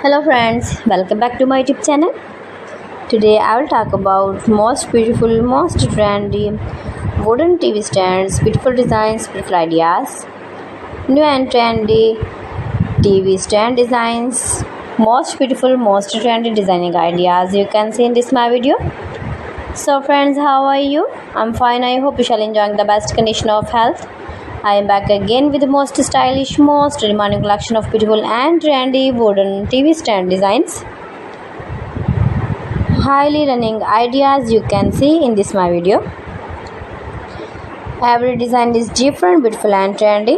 Hello friends, welcome back to my YouTube channel. Today I will talk about most beautiful, most trendy wooden TV stands, beautiful designs, beautiful ideas, new and trendy TV stand designs, most beautiful, most trendy designing ideas you can see in this my video. So friends, how are you? I'm fine. I hope you shall enjoy the best condition of health. I am back again with the most stylish, most demanding collection of beautiful and trendy wooden TV stand designs. Highly running ideas you can see in this my video. Every design is different, beautiful and trendy.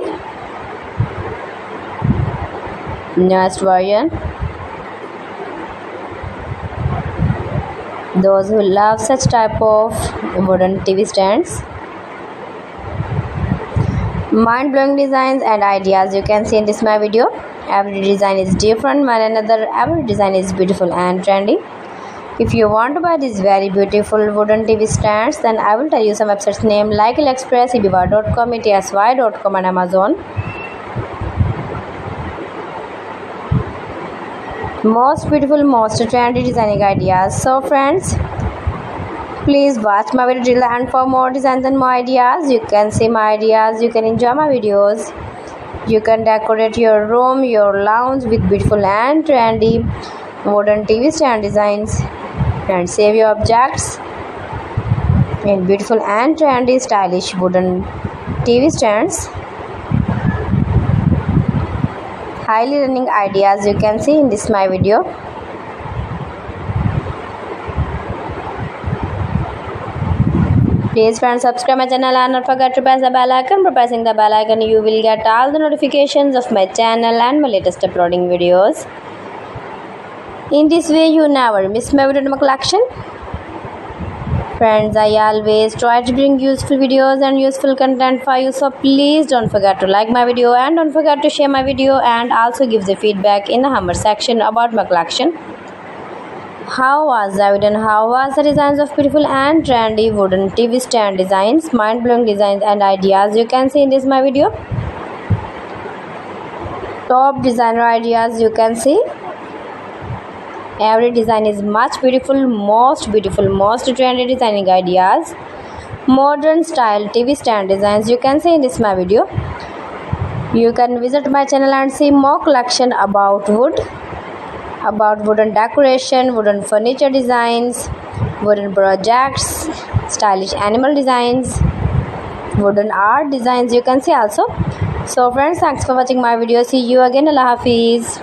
Newest version. Those who love such type of wooden TV stands. Mind-blowing designs and ideas you can see in this my video. Every design is different one another. Every design is beautiful and trendy. If you want to buy these very beautiful wooden TV stands, then I will tell you some websites name like AliExpress, eBay.com, ETSY.com and Amazon. Most beautiful, most trendy designing ideas. So friends, please watch my video till the end for more designs and more ideas. You can see my ideas, you can enjoy my videos. You can decorate your room, your lounge with beautiful and trendy wooden TV stand designs and save your objects in beautiful and trendy stylish wooden TV stands. Highly running ideas you can see in this my video. Please friends, subscribe my channel and not forget to press the bell icon. By pressing the bell icon you will get all the notifications of my channel and my latest uploading videos. In this way you never miss my video collection. Friends, I always try to bring useful videos and useful content for you, so please don't forget to like my video and don't forget to share my video and also give the feedback in the comment section about my collection. How was the video and how was the designs of beautiful and trendy wooden TV stand designs, mind-blowing designs and ideas you can see in this my video. Top designer ideas you can see. Every design is much beautiful, most trendy designing ideas. Modern style TV stand designs you can see in this my video. You can visit my channel and see more collection about wood, about wooden decoration, wooden furniture designs, wooden projects, stylish animal designs, wooden art designs you can see also. So friends, thanks for watching my video. See you again. Allah Hafiz.